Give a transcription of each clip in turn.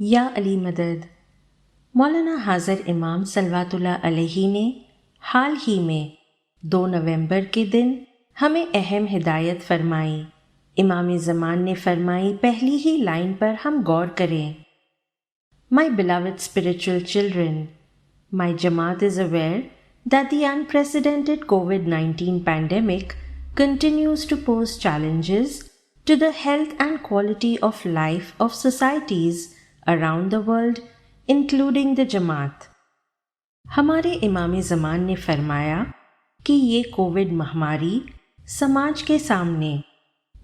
या अली मदद। मौलाना हाज़र इमाम सल्वातुल्लाह अलैहि ने हाल ही में 2 नवंबर के दिन हमें अहम हिदायत फरमाई। इमाम ज़मान ने फरमाई, पहली ही लाइन पर हम गौर करें। My beloved spiritual children, my Jamaat is aware that the unprecedented COVID-19 pandemic continues to pose challenges to the health and quality of life of societies around the world, including the Jamaat. हमारे इमाम ज़मान ने फरमाया कि ये Covid महामारी समाज के सामने,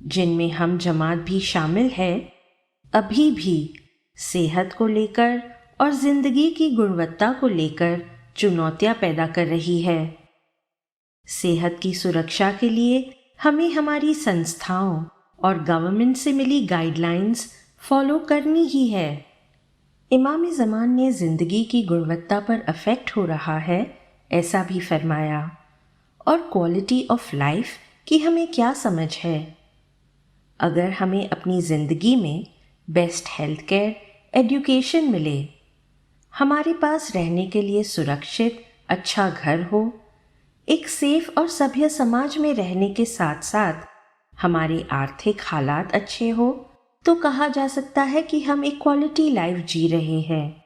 जिनमें हम जमात भी शामिल है, अभी भी सेहत को लेकर और जिंदगी की गुणवत्ता को लेकर चुनौतियां पैदा कर रही है। सेहत की सुरक्षा के लिए हमें हमारी संस्थाओं और गवर्नमेंट से मिली गाइडलाइंस फॉलो करनी ही है। इमाम ज़मान ने जिंदगी की गुणवत्ता पर अफेक्ट हो रहा है ऐसा भी फरमाया, और क्वालिटी ऑफ लाइफ की हमें क्या समझ है। अगर हमें अपनी जिंदगी में बेस्ट हेल्थ केयर, एजुकेशन मिले, हमारे पास रहने के लिए सुरक्षित अच्छा घर हो, एक सेफ और सभ्य समाज में रहने के साथ साथ हमारे आर्थिक हालात अच्छे हो, तो कहा जा सकता है कि हम एक क्वालिटी लाइफ जी रहे हैं।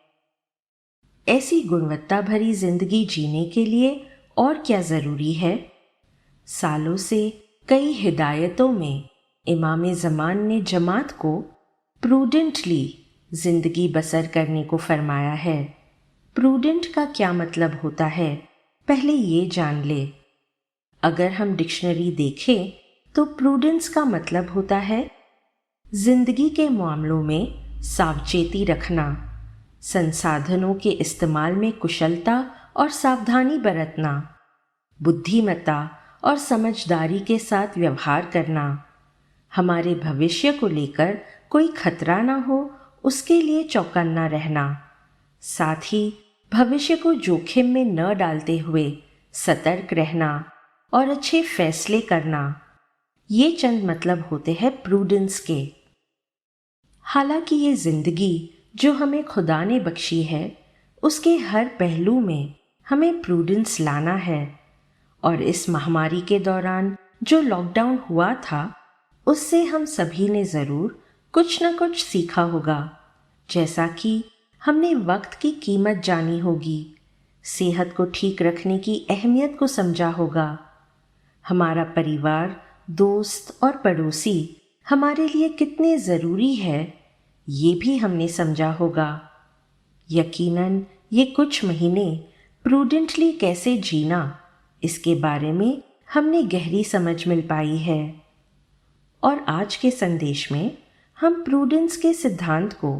ऐसी गुणवत्ता भरी जिंदगी जीने के लिए और क्या जरूरी है? सालों से कई हिदायतों में इमाम ज़मान ने जमात को प्रूडेंटली जिंदगी बसर करने को फरमाया है। प्रूडेंट का क्या मतलब होता है, पहले ये जान ले। अगर हम डिक्शनरी देखें तो प्रूडेंस का मतलब होता है जिंदगी के मामलों में सावचेती रखना, संसाधनों के इस्तेमाल में कुशलता और सावधानी बरतना, बुद्धिमत्ता और समझदारी के साथ व्यवहार करना, हमारे भविष्य को लेकर कोई खतरा ना हो उसके लिए चौकन्ना रहना, साथ ही भविष्य को जोखिम में न डालते हुए सतर्क रहना और अच्छे फैसले करना। ये चंद मतलब होते हैं प्रूडेंस के। हालांकि ये जिंदगी जो हमें खुदा ने बख्शी है, उसके हर पहलू में हमें प्रूडेंस लाना है। और इस महामारी के दौरान जो लॉकडाउन हुआ था, उससे हम सभी ने ज़रूर कुछ न कुछ सीखा होगा, जैसा कि हमने वक्त की कीमत जानी होगी, सेहत को ठीक रखने की अहमियत को समझा होगा, हमारा परिवार, दोस्त और पड़ोसी हमारे लिए कितने ज़रूरी है ये भी हमने समझा होगा। यकीनन ये कुछ महीने प्रूडेंटली कैसे जीना, इसके बारे में हमने गहरी समझ मिल पाई है। और आज के संदेश में हम प्रूडेंस के सिद्धांत को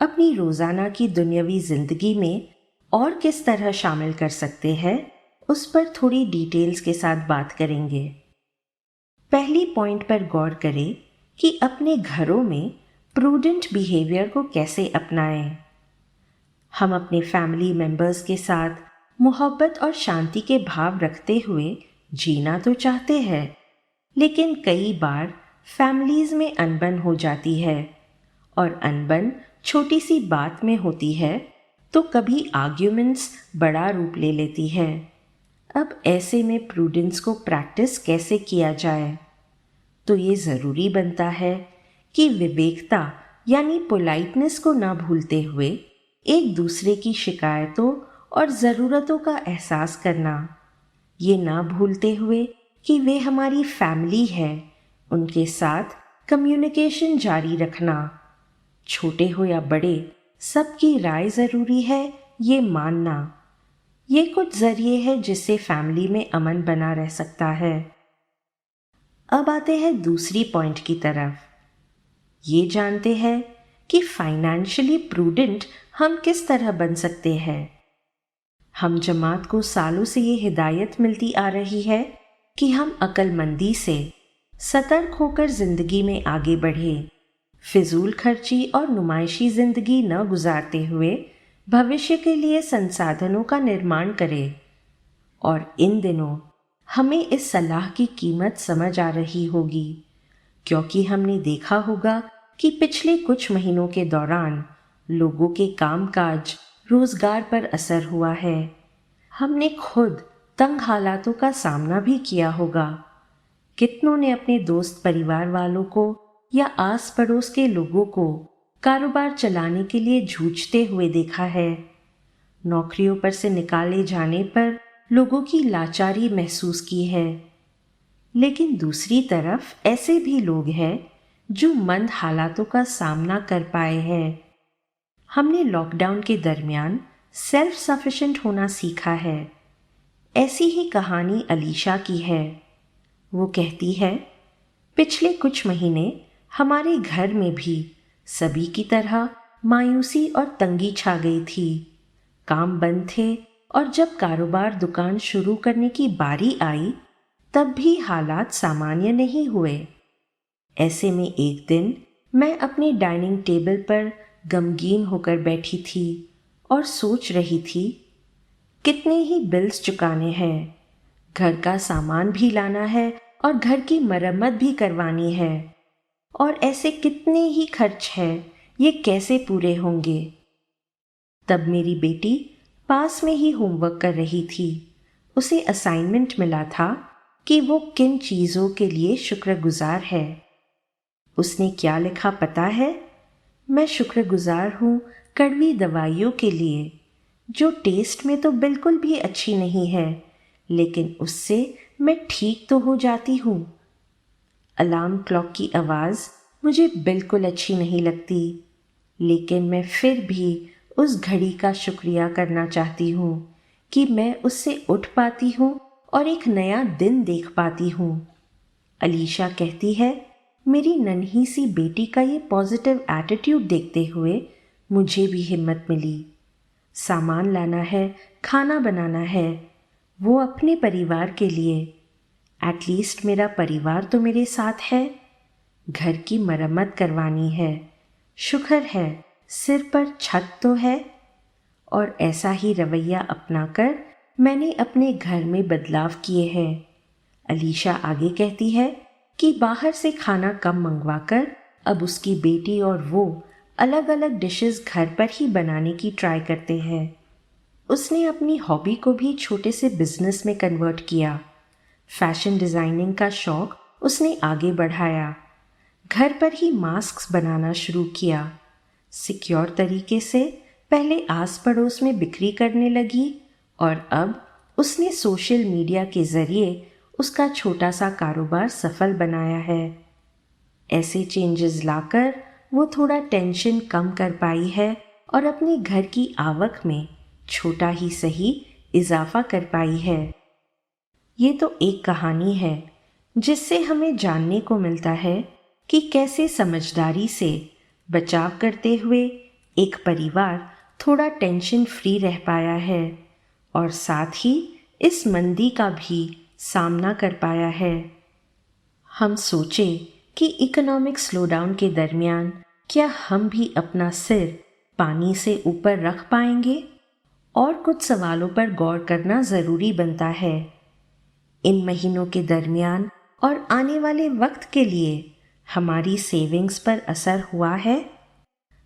अपनी रोज़ाना की दुनियावी ज़िंदगी में और किस तरह शामिल कर सकते हैं, उस पर थोड़ी डिटेल्स के साथ बात करेंगे। पहली पॉइंट पर गौर करें कि अपने घरों में प्रूडेंट बिहेवियर को कैसे अपनाएं। हम अपने फैमिली मेंबर्स के साथ मोहब्बत और शांति के भाव रखते हुए जीना तो चाहते हैं, लेकिन कई बार फैमिलीज में अनबन हो जाती है, और अनबन छोटी सी बात में होती है तो कभी आर्ग्यूमेंट्स बड़ा रूप ले लेती है। अब ऐसे में प्रूडेंस को प्रैक्टिस कैसे किया जाए? तो ये ज़रूरी बनता है कि विवेकता यानी पोलाइटनेस को ना भूलते हुए एक दूसरे की शिकायतों और ज़रूरतों का एहसास करना, ये ना भूलते हुए कि वे हमारी फैमिली है, उनके साथ कम्युनिकेशन जारी रखना। छोटे हो या बड़े, सबकी राय ज़रूरी है ये मानना। ये कुछ ज़रिए हैं जिससे फैमिली में अमन बना रह सकता है। अब आते हैं दूसरी पॉइंट की तरफ। ये जानते हैं कि फाइनेंशियली प्रूडेंट हम किस तरह बन सकते हैं। हम जमात को सालों से ये हिदायत मिलती आ रही है कि हम अक्लमंदी से सतर्क होकर जिंदगी में आगे बढ़े, फिजूल खर्ची और नुमाइशी जिंदगी न गुजारते हुए भविष्य के लिए संसाधनों का निर्माण करें। और इन दिनों हमें इस सलाह की कीमत समझ आ रही होगी, क्योंकि हमने देखा होगा कि पिछले कुछ महीनों के दौरान लोगों के कामकाज, रोजगार पर असर हुआ है। हमने खुद तंग हालातों का सामना भी किया होगा। कितनों ने अपने दोस्त परिवार वालों को या आस पड़ोस के लोगों को कारोबार चलाने के लिए जूझते हुए देखा है। नौकरियों पर से निकाले जाने पर लोगों की लाचारी महसूस की है। लेकिन दूसरी तरफ ऐसे भी लोग हैं जो मंद हालातों का सामना कर पाए हैं। हमने लॉकडाउन के दरमियान सेल्फ सफिशिएंट होना सीखा है। ऐसी ही कहानी अलीशा की है। वो कहती है, पिछले कुछ महीने हमारे घर में भी सभी की तरह मायूसी और तंगी छा गई थी। काम बंद थे और जब कारोबार दुकान शुरू करने की बारी आई तब भी हालात सामान्य नहीं हुए। ऐसे में एक दिन मैं अपने डाइनिंग टेबल पर गमगीन होकर बैठी थी और सोच रही थी, कितने ही बिल्स चुकाने हैं, घर का सामान भी लाना है और घर की मरम्मत भी करवानी है, और ऐसे कितने ही खर्च हैं, ये कैसे पूरे होंगे। तब मेरी बेटी पास में ही होमवर्क कर रही थी। उसे असाइनमेंट मिला था कि वो किन चीज़ों के लिए शुक्रगुजार है। उसने क्या लिखा पता है? मैं शुक्रगुजार हूँ कड़वी दवाइयों के लिए, जो टेस्ट में तो बिल्कुल भी अच्छी नहीं है, लेकिन उससे मैं ठीक तो हो जाती हूँ। अलार्म क्लॉक की आवाज़ मुझे बिल्कुल अच्छी नहीं लगती, लेकिन मैं फिर भी उस घड़ी का शुक्रिया करना चाहती हूँ कि मैं उससे उठ पाती हूँ और एक नया दिन देख पाती हूँ। अलीशा कहती है, मेरी नन्ही सी बेटी का ये पॉजिटिव एटीट्यूड देखते हुए मुझे भी हिम्मत मिली। सामान लाना है, खाना बनाना है, वो अपने परिवार के लिए। एटलीस्ट मेरा परिवार तो मेरे साथ है। घर की मरम्मत करवानी है, शुक्र है सिर पर छत तो है। और ऐसा ही रवैया अपनाकर मैंने अपने घर में बदलाव किए हैं। अलीशा आगे कहती है कि बाहर से खाना कम मंगवाकर अब उसकी बेटी और वो अलग अलग डिशेस घर पर ही बनाने की ट्राई करते हैं। उसने अपनी हॉबी को भी छोटे से बिजनेस में कन्वर्ट किया। फैशन डिज़ाइनिंग का शौक उसने आगे बढ़ाया। घर पर ही मास्क्स बनाना शुरू किया। सिक्योर तरीके से पहले आस पड़ोस में बिक्री करने लगी और अब उसने सोशल मीडिया के ज़रिए उसका छोटा सा कारोबार सफल बनाया है। ऐसे चेंजेस लाकर वो थोड़ा टेंशन कम कर पाई है और अपने घर की आवक में छोटा ही सही इजाफा कर पाई है। ये तो एक कहानी है जिससे हमें जानने को मिलता है कि कैसे समझदारी से बचाव करते हुए एक परिवार थोड़ा टेंशन फ्री रह पाया है और साथ ही इस मंदी का भी सामना कर पाया है। हम सोचें कि इकोनॉमिक स्लोडाउन के दरमियान क्या हम भी अपना सिर पानी से ऊपर रख पाएंगे? और कुछ सवालों पर गौर करना ज़रूरी बनता है। इन महीनों के दरमियान और आने वाले वक्त के लिए हमारी सेविंग्स पर असर हुआ है?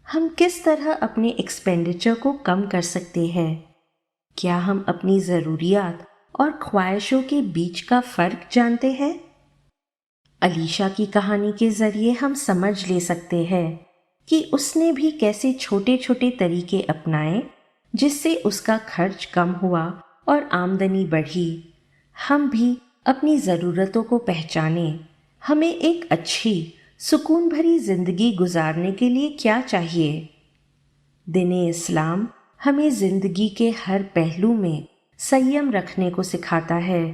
हम किस तरह अपने एक्सपेंडिचर को कम कर सकते हैं? क्या हम अपनी ज़रूरियात और ख्वाहिशों के बीच का फ़र्क जानते हैं? अलीशा की कहानी के ज़रिए हम समझ ले सकते हैं कि उसने भी कैसे छोटे छोटे तरीके अपनाए जिससे उसका खर्च कम हुआ और आमदनी बढ़ी। हम भी अपनी ज़रूरतों को पहचाने। हमें एक अच्छी सुकून भरी ज़िंदगी गुजारने के लिए क्या चाहिए? दीन-ए इस्लाम हमें ज़िंदगी के हर पहलू में संयम रखने को सिखाता है।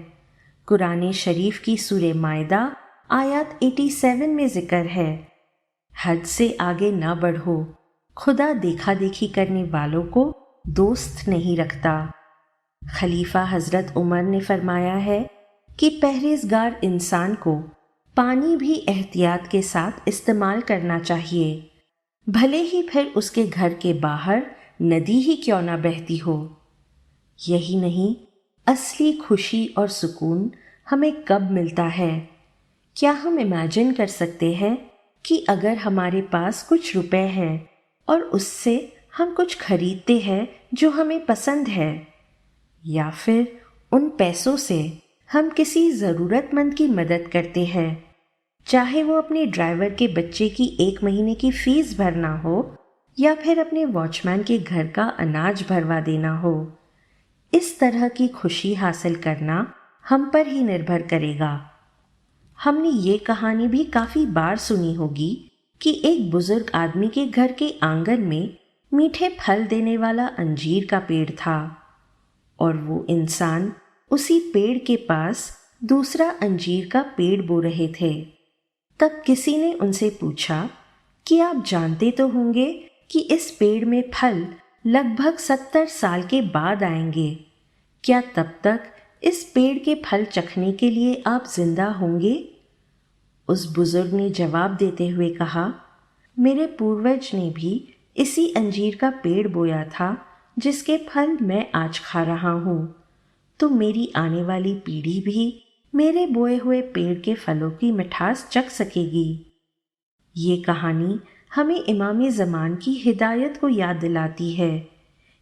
कुरान शरीफ की सूरह माइदा आयत 87 में जिक्र है, हद से आगे ना बढ़ो, खुदा देखा देखी करने वालों को दोस्त नहीं रखता। खलीफा हज़रत उमर ने फरमाया है कि परहेजगार इंसान को पानी भी एहतियात के साथ इस्तेमाल करना चाहिए, भले ही फिर उसके घर के बाहर नदी ही क्यों ना बहती हो। यही नहीं, असली खुशी और सुकून हमें कब मिलता है? क्या हम इमेजिन कर सकते हैं कि अगर हमारे पास कुछ रुपए हैं और उससे हम कुछ खरीदते हैं जो हमें पसंद है, या फिर उन पैसों से हम किसी ज़रूरतमंद की मदद करते हैं, चाहे वो अपने ड्राइवर के बच्चे की 1 महीने की फीस भरना हो या फिर अपने वॉचमैन के घर का अनाज भरवा देना हो। इस तरह की खुशी हासिल करना हम पर ही निर्भर करेगा। हमने ये कहानी भी काफ़ी बार सुनी होगी कि एक बुजुर्ग आदमी के घर के आंगन में मीठे फल देने वाला अंजीर का पेड़ था और वो इंसान उसी पेड़ के पास दूसरा अंजीर का पेड़ बो रहे थे। तब किसी ने उनसे पूछा कि आप जानते तो होंगे कि इस पेड़ में फल लगभग 70 साल के बाद आएंगे। क्या तब तक इस पेड़ के फल चखने के लिए आप जिंदा होंगे? उस बुजुर्ग ने जवाब देते हुए कहा, मेरे पूर्वज ने भी इसी अंजीर का पेड़ बोया था जिसके फल मैं आज खा रहा हूँ, तो मेरी आने वाली पीढ़ी भी मेरे बोए हुए पेड़ के फलों की मिठास चख सकेगी। ये कहानी हमें इमाम ज़मान की हिदायत को याद दिलाती है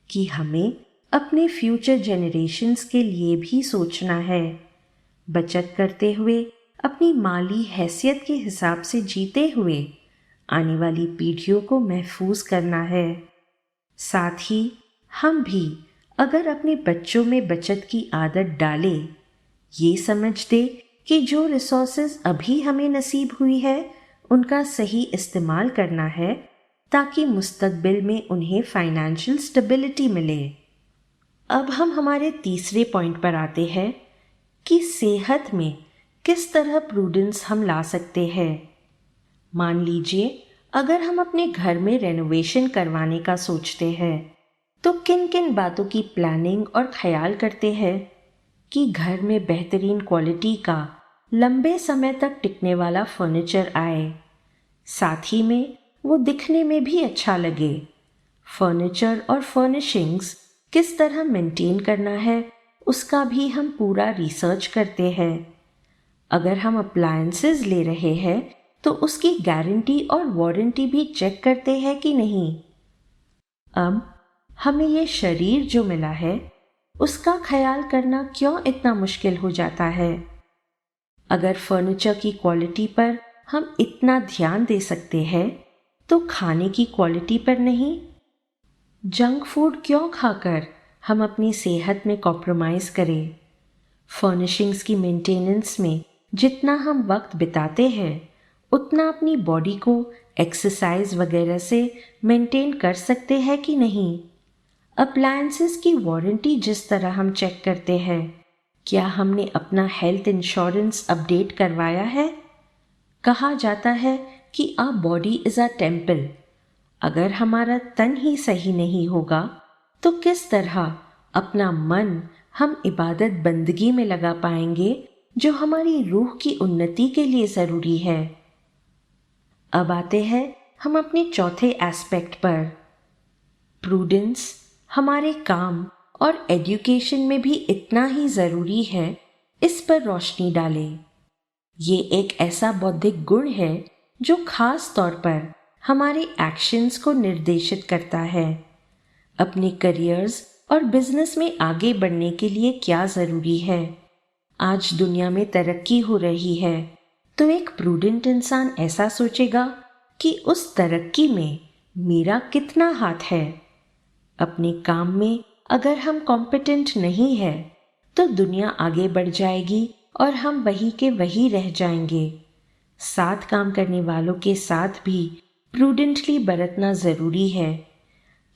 कि हमें अपने फ्यूचर जनरेशन्स के लिए भी सोचना है, बचत करते हुए अपनी माली हैसियत के हिसाब से जीते हुए आने वाली पीढ़ियों को महफूज करना है। साथ ही हम भी अगर अपने बच्चों में बचत की आदत डालें, ये समझ दे कि जो रिसोर्सेज अभी हमें नसीब हुई है उनका सही इस्तेमाल करना है ताकि मुस्तकबिल में उन्हें फाइनेंशियल स्टेबिलिटी मिले। अब हम हमारे तीसरे पॉइंट पर आते हैं कि सेहत में किस तरह प्रूडेंस हम ला सकते हैं। मान लीजिए अगर हम अपने घर में रेनोवेशन करवाने का सोचते हैं तो किन किन बातों की प्लानिंग और ख्याल करते हैं कि घर में बेहतरीन क्वालिटी का लंबे समय तक टिकने वाला फर्नीचर आए, साथ ही में वो दिखने में भी अच्छा लगे। फर्नीचर और फर्निशिंग्स किस तरह मेंटेन करना है उसका भी हम पूरा रिसर्च करते हैं। अगर हम अप्लायंसेस ले रहे हैं तो उसकी गारंटी और वारंटी भी चेक करते हैं कि नहीं। अब हमें ये शरीर जो मिला है उसका ख्याल करना क्यों इतना मुश्किल हो जाता है? अगर फर्नीचर की क्वालिटी पर हम इतना ध्यान दे सकते हैं तो खाने की क्वालिटी पर नहीं? जंक फूड क्यों खाकर हम अपनी सेहत में कॉम्प्रोमाइज़ करें? फर्निशिंग्स की मेंटेनेंस में जितना हम वक्त बिताते हैं उतना अपनी बॉडी को एक्सरसाइज वगैरह से मेंटेन कर सकते हैं कि नहीं? अप्लायंसेस की वारंटी जिस तरह हम चेक करते हैं, क्या हमने अपना हेल्थ इंश्योरेंस अपडेट करवाया है? कहा जाता है कि our body is a temple. अगर हमारा तन ही सही नहीं होगा तो किस तरह अपना मन हम इबादत बंदगी में लगा पाएंगे जो हमारी रूह की उन्नति के लिए ज़रूरी है। अब आते हैं हम अपने चौथे एस्पेक्ट पर। प्रूडेंस हमारे काम और एजुकेशन में भी इतना ही ज़रूरी है, इस पर रोशनी डालें। ये एक ऐसा बौद्धिक गुण है जो खास तौर पर हमारे एक्शंस को निर्देशित करता है। अपने करियर्स और बिजनेस में आगे बढ़ने के लिए क्या ज़रूरी है? आज दुनिया में तरक्की हो रही है तो एक प्रूडेंट इंसान ऐसा सोचेगा कि उस तरक्की में मेरा कितना हाथ है। अपने काम में अगर हम कॉम्पिटेंट नहीं है तो दुनिया आगे बढ़ जाएगी और हम वही के वही रह जाएंगे। साथ काम करने वालों के साथ भी प्रूडेंटली बरतना ज़रूरी है।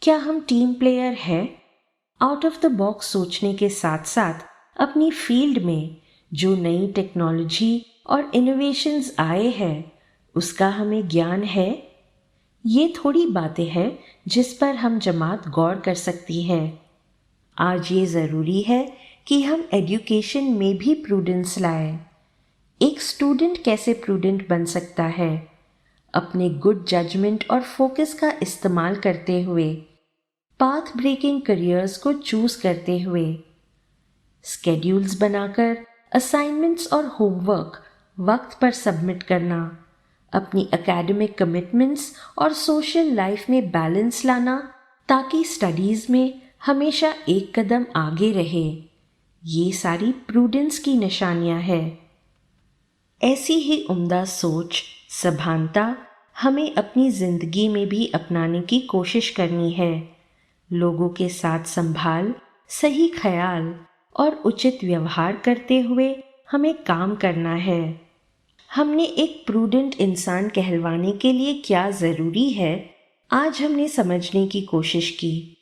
क्या हम टीम प्लेयर है? आउट ऑफ द बॉक्स सोचने के साथ साथ अपनी फील्ड में जो नई टेक्नोलॉजी और इनोवेशंस आए हैं उसका हमें ज्ञान है? ये थोड़ी बातें हैं जिस पर हम जमात गौर कर सकती है। आज ये ज़रूरी है कि हम एजुकेशन में भी प्रूडेंस लाएं। एक स्टूडेंट कैसे प्रूडेंट बन सकता है? अपने गुड जजमेंट और फोकस का इस्तेमाल करते हुए, पाथ ब्रेकिंग करियर्स को चूज करते हुए, स्केड्यूल्स बनाकर असाइनमेंट्स और होमवर्क वक्त पर सबमिट करना, अपनी एकेडमिक कमिटमेंट्स और सोशल लाइफ में बैलेंस लाना ताकि स्टडीज़ में हमेशा एक कदम आगे रहे। ये सारी प्रूडेंस की निशानियां है। ऐसी ही उम्दा सोच, सभानता हमें अपनी ज़िंदगी में भी अपनाने की कोशिश करनी है। लोगों के साथ संभाल, सही ख्याल और उचित व्यवहार करते हुए हमें काम करना है। हमने एक प्रूडेंट इंसान कहलवाने के लिए क्या ज़रूरी है, आज हमने समझने की कोशिश की।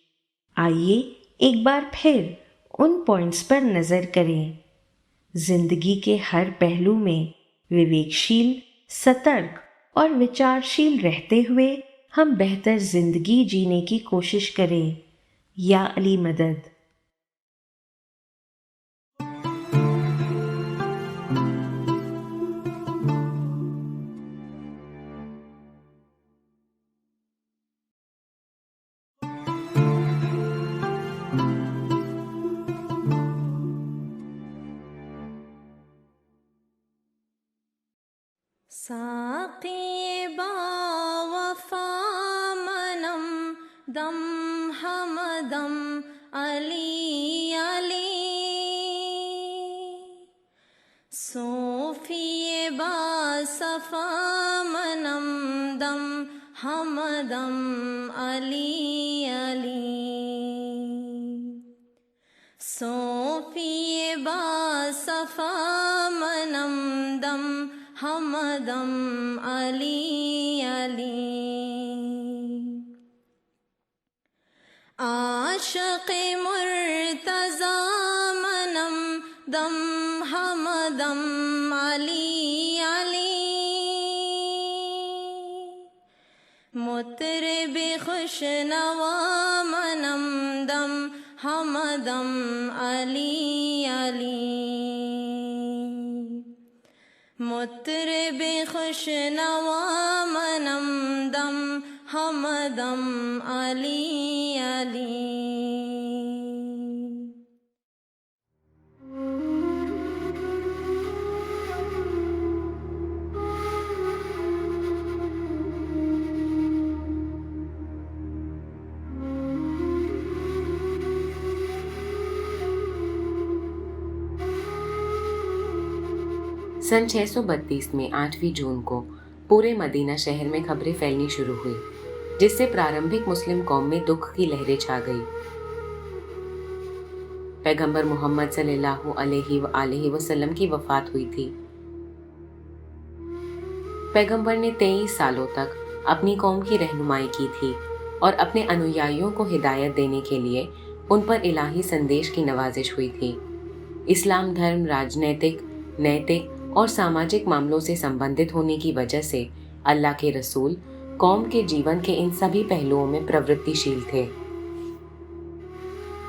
आइए एक बार फिर उन पॉइंट्स पर नज़र करें। जिंदगी के हर पहलू में विवेकशील, सतर्क और विचारशील रहते हुए हम बेहतर जिंदगी जीने की कोशिश करें। या अली मदद। साक़ी बावफ़ा मनम दम हमदम अली अली, सोफ़ी बासफ़ा मनम दम हमदम अली अली, सोफ़ी बासफ़ा मनम दम हमदम अली अली, आशिक़ मुर्तज़ा मनम दम हमदम अली अली, मुतरिब खुशनवा मनम दम हमदम अली अली, मुतरिब खुशनवा मनम दम हमदम अली अली। सन 632 में 8वीं जून को पूरे मदीना शहर में खबरें फैलनी शुरू हुई, जिससे प्रारंभिक मुस्लिम कौम में दुख की लहरें छा गई। पैगंबर मोहम्मद सल्लल्लाहु अलैहि वसल्लम की वफात हुई थी। पैगंबर ने 23 सालों तक अपनी कौम की रहनुमाई की थी और अपने अनुयायियों को हिदायत देने के लिए उन पर इलाही संदेश की नवाजिश हुई थी। इस्लाम धर्म राजनैतिक, नैतिक और सामाजिक मामलों से संबंधित होने की वजह से अल्लाह के रसूल कौम के जीवन के इन सभी पहलुओं में प्रवृत्तिशील थे।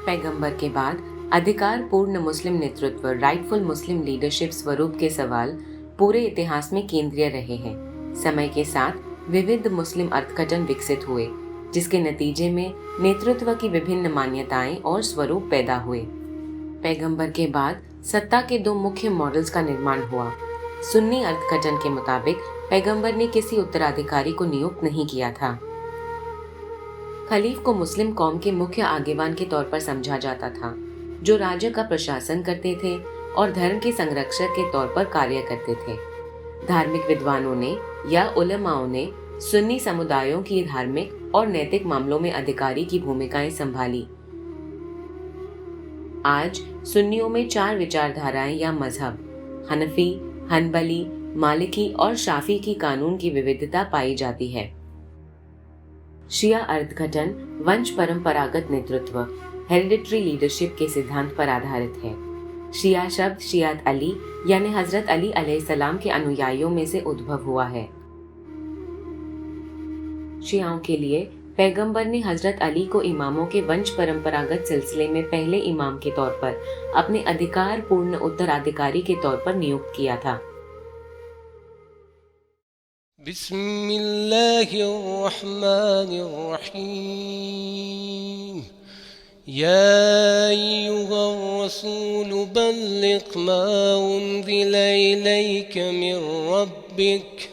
पैगंबर के बाद अधिकार पूर्ण मुस्लिम नेतृत्व, राइटफुल मुस्लिम लीडरशिप स्वरूप के सवाल पूरे इतिहास में केंद्रीय रहे हैं। समय के साथ विविध मुस्लिम अर्थघटन विकसित हुए, जिसके नतीजे में नेतृत्व की विभिन्न मान्यताएं और स्वरूप पैदा हुए। पैगंबर के बाद सत्ता के दो मुख्य मॉडल्स का निर्माण हुआ। सुन्नी अर्थघटन के मुताबिक पैगंबर ने किसी उत्तराधिकारी को नियुक्त नहीं किया था। खलीफ को मुस्लिम कौम के मुख्य आगेवान के तौर पर समझा जाता था, जो राज्य का प्रशासन करते थे और धर्म के संरक्षक के तौर पर कार्य करते थे। धार्मिक विद्वानों ने या उलमाओं ने सुन्नी समुदायों की धार्मिक और नैतिक मामलों में अधिकारी की भूमिकाएं संभाली। आज सुन्नियों में 4 विचारधाराएं या मजहब, हनफी, हनबली, मालिकी और शाफी की कानून की विविधता पाई जाती है। शिया अर्थघटन वंश परंपरागत नेतृत्व, हेरिडिटरी लीडरशिप के सिद्धांत पर आधारित है। शिया शब्द शियात अली यानी हजरत अली अलैहिस्सलाम के अनुयायियों में से उद्भव हुआ है। शियाओं के लिए पैगंबर ने हजरत अली को इमामों के वंश परंपरागत सिलसिले में पहले इमाम के तौर पर अपने अधिकार पूर्ण उत्तराधिकारी के तौर पर नियुक्त किया था। बिस्मिल्लाहिर्रहमानिर्रहीम। या अय्युहर्रसूल बल्लिग मा उन्ज़िला इलैका मिन रब्बिक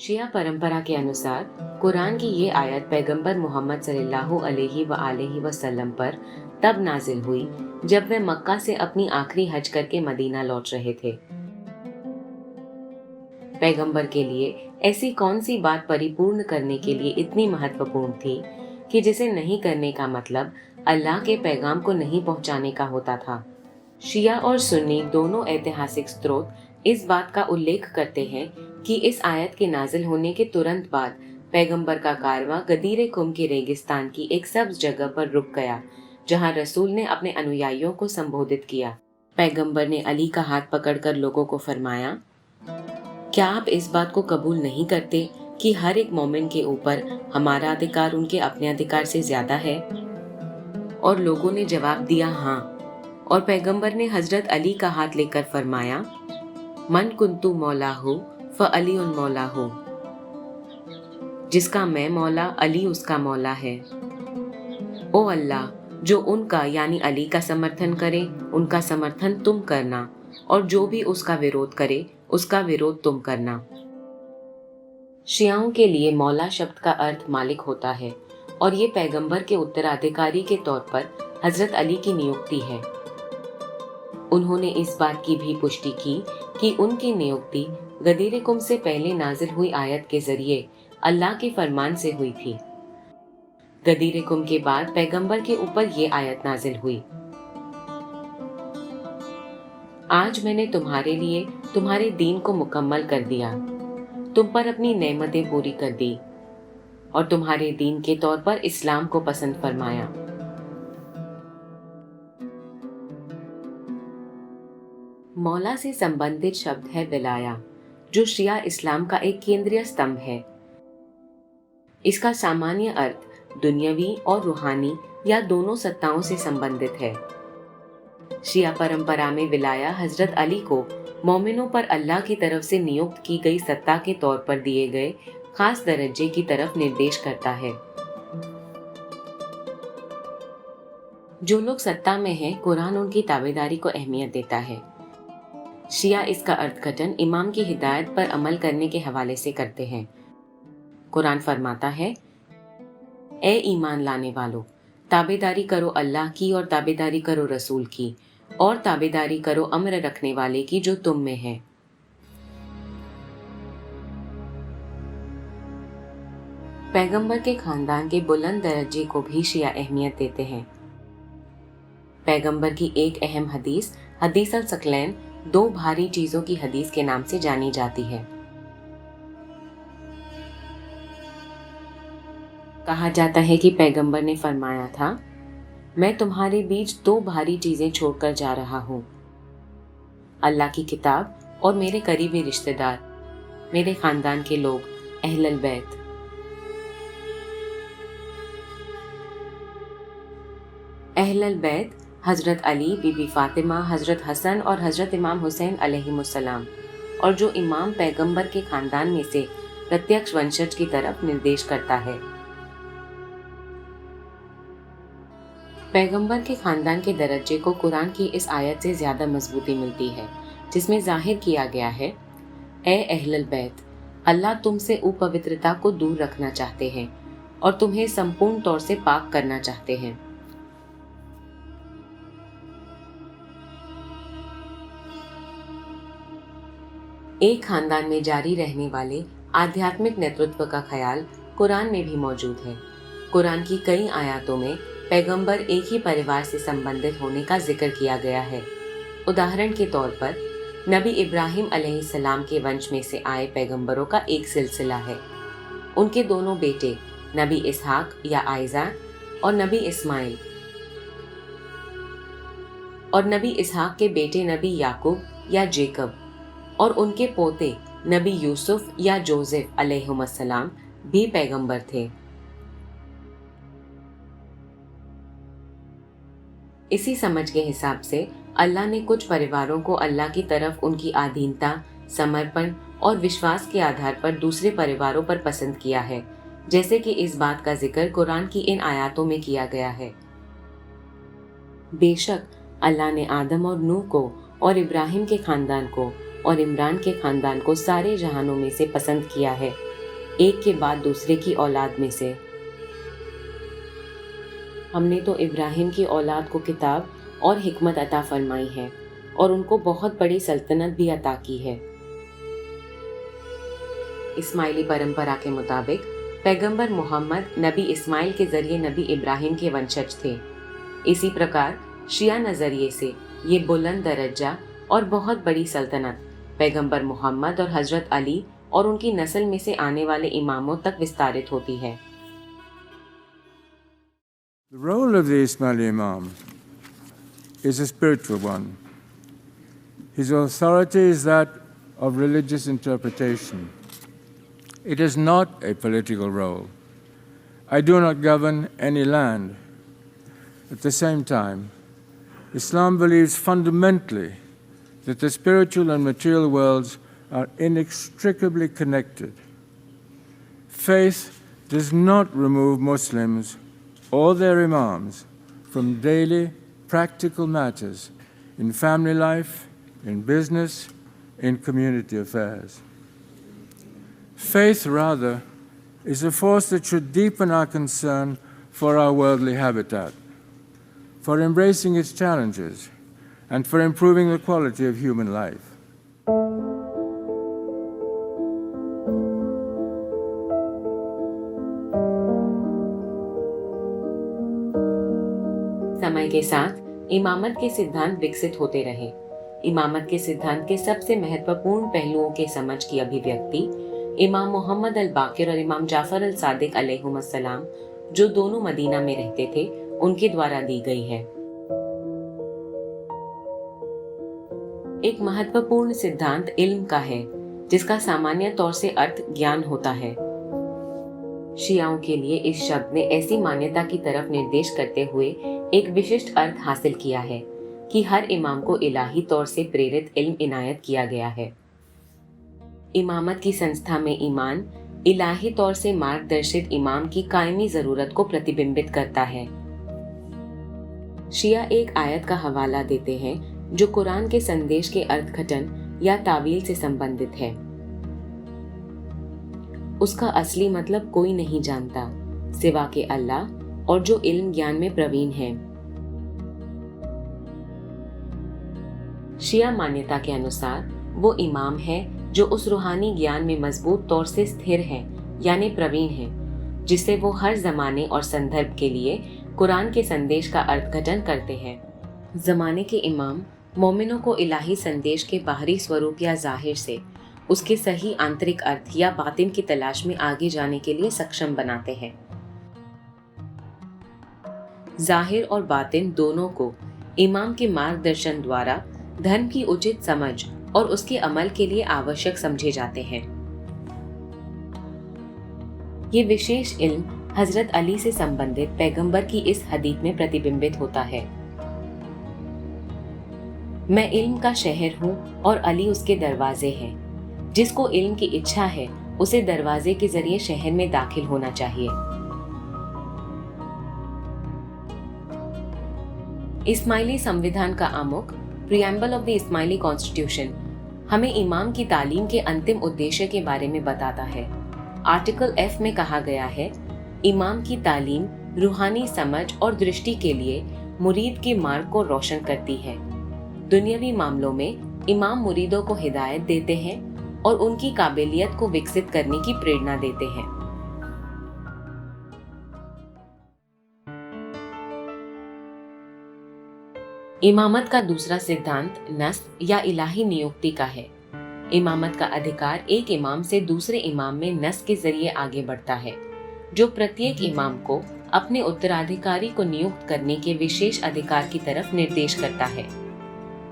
शिया परंपरा के अनुसार कुरान की ये आयत पैगंबर मोहम्मद सल्लल्लाहु अलैहि वसल्लम पर तब नाजिल हुई जब वे मक्का से अपनी आखिरी हज करके मदीना लौट रहे थे। पैगंबर के लिए ऐसी कौन सी बात परिपूर्ण करने के लिए इतनी महत्वपूर्ण थी कि जिसे नहीं करने का मतलब अल्लाह के पैगाम को नहीं पहुंचाने का होता था। शिया और सुन्नी दोनों ऐतिहासिक स्रोत इस बात का उल्लेख करते हैं कि इस आयत के नाजिल होने के तुरंत बाद पैगंबर का कारवां गदीर कुम के रेगिस्तान की एक सब्ज जगह पर रुक गया, जहां रसूल ने अपने अनुयायियों को संबोधित किया। पैगंबर ने अली का हाथ पकड़कर लोगों को फरमाया, क्या आप इस बात को कबूल नहीं करते कि हर एक मोमिन के ऊपर हमारा अधिकार उनके अपने अधिकार से ज्यादा है? और लोगों ने जवाब दिया, हाँ। और पैगंबर ने हजरत अली का हाथ लेकर फरमाया, मन कुंतु मौला हो फ अली उन मौला हो, जिसका मैं मौला अली उसका मौला है। ओ अल्लाह, जो उनका यानी अली का समर्थन करे उनका समर्थन तुम करना, और जो भी उसका विरोध करे उसका विरोध तुम करना। शियाओं के लिए मौला शब्द का अर्थ मालिक होता है, और ये पैगंबर के उत्तराधिकारी के तौर पर हजरत अली की नियुक्ति है। उन्होंने इस बात की भी पुष्टि की कि उनकी नियुक्ति गदीर कुम से पहले नाजिल हुई आयत के जरिए अल्लाह के फरमान से हुई थी। गदीर कुम के बाद पैगंबर के ऊपर ये आयत नाजिल हुई, आज मैंने तुम्हारे लिए तुम्हारे दीन को मुकम्मल कर दिया, तुम पर अपनी नेमतें पूरी कर दी और तुम्हारे दीन के तौर पर इस्लाम को पसंद फरमाया। मौला से संबंधित शब्द है विलाया, जो शिया इस्लाम का एक केंद्रीय स्तंभ है। इसका सामान्य अर्थ दुनियावी और रूहानी या दोनों सत्ताओं से संबंधित है। शिया परंपरा में विलाया हजरत अली को मोमिनों पर अल्लाह की तरफ से नियुक्त की गई सत्ता के तौर पर दिए गए खास दर्जे की तरफ निर्देश करता है। जो लोग सत्ता में हैं, कुरान उनकी ताबेदारी को अहमियत देता है। शिया इसका अर्थघटन इमाम की हिदायत पर अमल करने के हवाले से करते हैं। कुरान फरमाता है, ए ईमान लाने वालों, ताबेदारी करो अल्लाह की और ताबेदारी करो रसूल की और ताबेदारी करो अम्र रखने वाले की जो तुम में है। पैगंबर के खानदान के बुलंद दर्जे को भी शिया अहमियत देते हैं। पैगंबर की एक अहम हदीस हदीस अल सकलैन, दो भारी चीजों की हदीस के नाम से जानी जाती है। कहा जाता है कि पैगंबर ने फरमाया था, मैं तुम्हारे बीच दो भारी चीजें छोड़कर जा रहा हूँ, अल्लाह की किताब और मेरे करीबी रिश्तेदार, मेरे खानदान के लोग, अहलल बैत। अहलल बैत हजरत अली, बीबी फातिमा, हजरत हसन और हजरत इमाम हुसैन अलैहिमुस्सलाम, और जो इमाम पैगंबर के खानदान में से प्रत्यक्ष वंशज की तरफ निर्देश करता है। पैगंबर के खानदान के दर्जे को कुरान की इस आयत से ज्यादा मजबूती मिलती है, जिसमें जाहिर किया गया है, ए अहलल बैत, अल्लाह तुमसे अपवित्रता को दूर रखना चाहते हैं और तुम्हें संपूर्ण तौर से पाक करना चाहते हैं। एक खानदान में जारी रहने वाले आध्यात्मिक नेतृत्व का ख्याल कुरान में भी मौजूद है। कुरान की कई आयतों में पैगंबर एक ही परिवार से संबंधित होने का जिक्र किया गया है। उदाहरण के तौर पर नबी इब्राहिम अलैहिस्सलाम के वंश में से आए पैगंबरों का एक सिलसिला है। उनके दोनों बेटे नबी इसहाक या आइज़ाक और नबी इस्माइल, और नबी इसहाक के बेटे नबी याकूब या जेकब, और उनके पोते नबी यूसुफ या जोसेफ अलैहिस्सलाम भी पैगंबर थे। इसी समझ के हिसाब से अल्लाह ने कुछ परिवारों को अल्लाह की तरफ उनकी आधीनता, समर्पण और विश्वास के आधार पर दूसरे परिवारों पर पसंद किया है, जैसे कि इस बात का जिक्र कुरान की इन आयतों में किया गया है। बेशक अल्लाह ने आदम और नूह को और इब्राहिम के खानदान को और इमरान के खानदान को सारे जहानों में से पसंद किया है, एक के बाद दूसरे की औलाद में से। हमने तो इब्राहिम की औलाद को किताब और हिकमत अता फरमाई है और उनको बहुत बड़ी सल्तनत भी अता की है। इस्माइली परंपरा के मुताबिक पैगंबर मोहम्मद नबी इस्माइल के जरिए नबी इब्राहिम के वंशज थे। इसी प्रकार शिया नजरिए से ये बुलंद दरज्जा और बहुत बड़ी सल्तनत पैगंबर मोहम्मद और हजरत अली और उनकी नस्ल में से आने वाले इमामों तक विस्तारित होती है। The role of the Ismaili Imam is a spiritual one. His authority is that of religious interpretation. It is not a political role. I do not govern any land. At the same time, Islam believes fundamentally that the spiritual and material worlds are inextricably connected. Faith does not remove Muslims or their imams from daily practical matters in family life, in business, in community affairs. Faith, rather, is a force that should deepen our concern for our worldly habitat, for embracing its challenges, and for improving the quality of human life. समय के साथ इमामत के सिद्धांत विकसित होते रहे। इमामत के सिद्धांत के सबसे महत्वपूर्ण पहलुओं के समझ की अभिव्यक्ति इमाम मोहम्मद अल बाकिर और इमाम जाफर अल सादिक अलैहिमुस्सलाम, जो दोनों मदीना में रहते थे, उनके द्वारा दी गई है। एक महत्वपूर्ण सिद्धांत इल्म का है, जिसका सामान्य तौर से अर्थ ज्ञान होता है। शियाओं के लिए इस शब्द ने ऐसी मान्यता की तरफ निर्देश करते हुए एक विशिष्ट अर्थ हासिल किया है कि हर इमाम को इलाही तौर से प्रेरित इल्म इनायत किया गया है। इमामत की संस्था में ईमान इलाही तौर से मार्गदर्शित इमाम की कायमी जरूरत को प्रतिबिंबित करता है। शिया एक आयत का हवाला देते हैं जो कुरान के संदेश के अर्थघटन या तावील से संबंधित है। उसका असली मतलब कोई नहीं जानता सिवा के अल्लाह और जो इल्म ज्ञान में प्रवीण है। शिया मान्यता के अनुसार वो इमाम है जो उस रूहानी ज्ञान में मजबूत तौर से स्थिर है यानी प्रवीण है, जिससे वो हर जमाने और संदर्भ के लिए कुरान के संदेश का अर्थघटन करते हैं। जमाने के इमाम मोमिनों को इलाही संदेश के बाहरी स्वरूप या जाहिर से उसके सही आंतरिक अर्थ या बातिन की तलाश में आगे जाने के लिए सक्षम बनाते हैं। जाहिर और बातिन दोनों को इमाम के मार्गदर्शन द्वारा धर्म की उचित समझ और उसके अमल के लिए आवश्यक समझे जाते हैं। ये विशेष इल्म हजरत अली से संबंधित पैगंबर की इस हदीस में प्रतिबिंबित होता है। मैं इल्म का शहर हूँ और अली उसके दरवाजे हैं। जिसको इल्म की इच्छा है उसे दरवाजे के जरिए शहर में दाखिल होना चाहिए। इस्माइली संविधान का आमुख preamble of the Ismaili constitution हमें इमाम की तालीम के अंतिम उद्देश्य के बारे में बताता है। आर्टिकल F में कहा गया है, इमाम की तालीम रूहानी समझ और दृष्टि के लिए मुरीद के मार्ग को रोशन करती है। दुनियावी मामलों में इमाम मुरीदों को हिदायत देते हैं और उनकी काबिलियत को विकसित करने की प्रेरणा देते हैं। इमामत का दूसरा सिद्धांत नस्ब या इलाही नियुक्ति का है। इमामत का अधिकार एक इमाम से दूसरे इमाम में नस्ब के जरिए आगे बढ़ता है, जो प्रत्येक इमाम को अपने उत्तराधिकारी को नियुक्त करने के विशेष अधिकार की तरफ निर्देश करता है।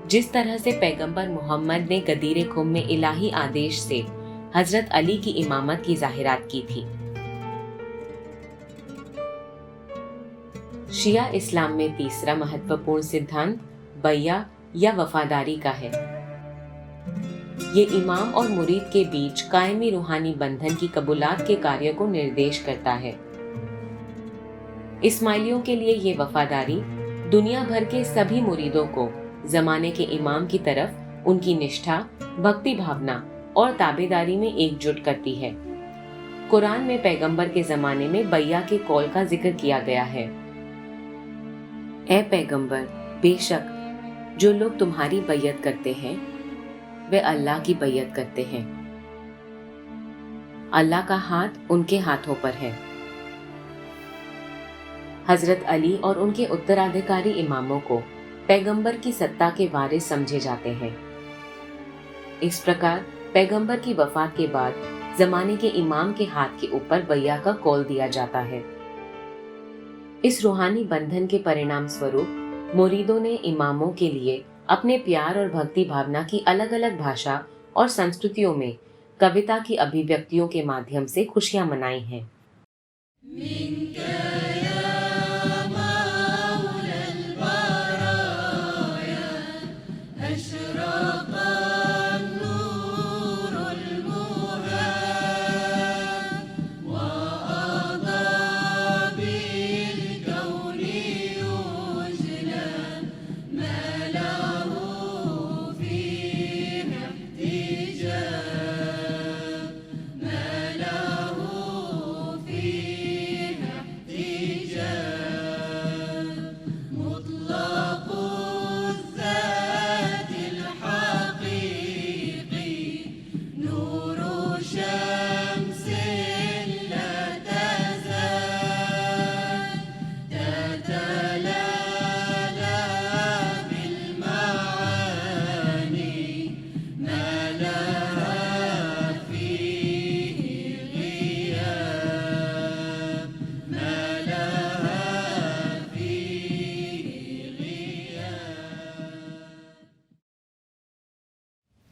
जिस तरह से पैगंबर मोहम्मद ने गदीर खुम में इलाही आदेश से हजरत अली की इमामत की जाहिरात की थी। शिया इस्लाम में तीसरा महत्वपूर्ण सिद्धांत बैया या वफादारी का है। ये इमाम और मुरीद के बीच कायमी रूहानी बंधन की कबूलात के कार्य को निर्देश करता है। इस्माइलियों के लिए ये वफादारी दुनिया भर के सभी मुरीदों को जमाने के इमाम की तरफ उनकी निष्ठा, भक्ति भावना और ताबेदारी में एकजुट करती है। कुरान में पैगंबर के जमाने में बैया के कौल का जिक्र किया गया है। ए पैगंबर, बेशक जो लोग तुम्हारी बैयत करते हैं वे अल्लाह की बैयत करते हैं। अल्लाह का हाथ उनके हाथों पर है। हजरत अली और उनके उत्तराधिकारी इमामों को पैगंबर की सत्ता के वारिस समझे जाते हैं। इस प्रकार पैगंबर की वफात के बाद जमाने के इमाम के हाथ के ऊपर बैया का कौल दिया जाता है। इस रूहानी बंधन के परिणाम स्वरूप मुरीदों ने इमामों के लिए अपने प्यार और भक्ति भावना की अलग अलग भाषा और संस्कृतियों में कविता की अभिव्यक्तियों के माध्यम से खुशियां मनाई हैं।